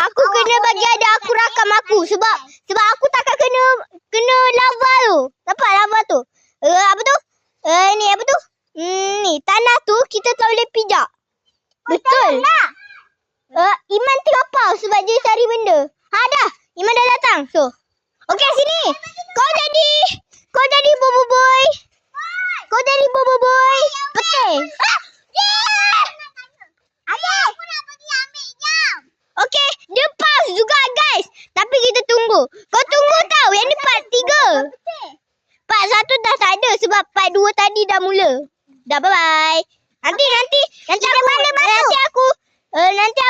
Aku kena bagi ada aku rakam aku sebab aku takkan kena lava tu. Nampak lava tu? Apa tu? Ni apa tu? Ni tanah tu kita tak boleh pijak. Betul. Iman tengah pause sebab dia cari benda. Dah. Iman dah datang. So. Okey sini. Kau jadi bobo boy. Kau jadi bobo boy. Petai. Aku nak pergi ambil jam. Okey, dia pause juga guys. Tapi kita tunggu. Kau tunggu tau. Yang ni part 3. Part 1 dah tak ada sebab part 2 tadi dah mula. Dah bye-bye. Nanti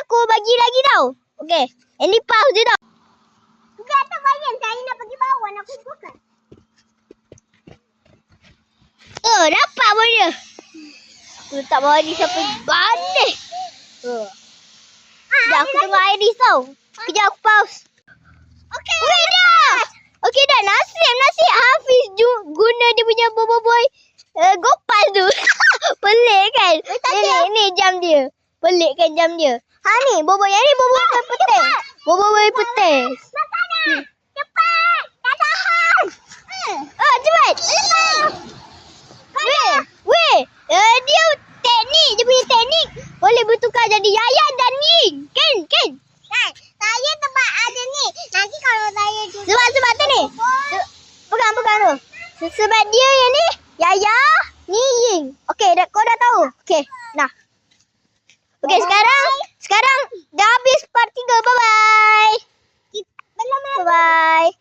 aku bagi lagi tau. Okey. Yang ni pause je tau. Bukan atas bayan. Saya nak pergi bawah. Nak pergi bukan. Dapat pun dia. Tu tak bawa ni siapa banding. Dah aku tengok Iris tau. Kejap aku pause. Okey. Dah. Okey dah. Nasib Hafiz guna dia punya bobo boy gopal tu. Pelik kan? Ni jam dia. Pelik kan jam dia. Ni bobo yang ni bobo boy putih. Bobo boy putih. Makanan. Cepat. Tak tahan. Cepat. Weh. Dia teknik. Dia punya teknik. Boleh bertukar jadi Yaya dan Ying. Kan? Saya tempat ada ni. Nanti kalau saya juga. Sebab tu ni. Pegang tu. Sebab dia yang ni Yaya, ni Ying. Okey, kau dah tahu. Okey, nah. Okey, sekarang dah habis part 3. Bye-bye. Belum Bye-bye.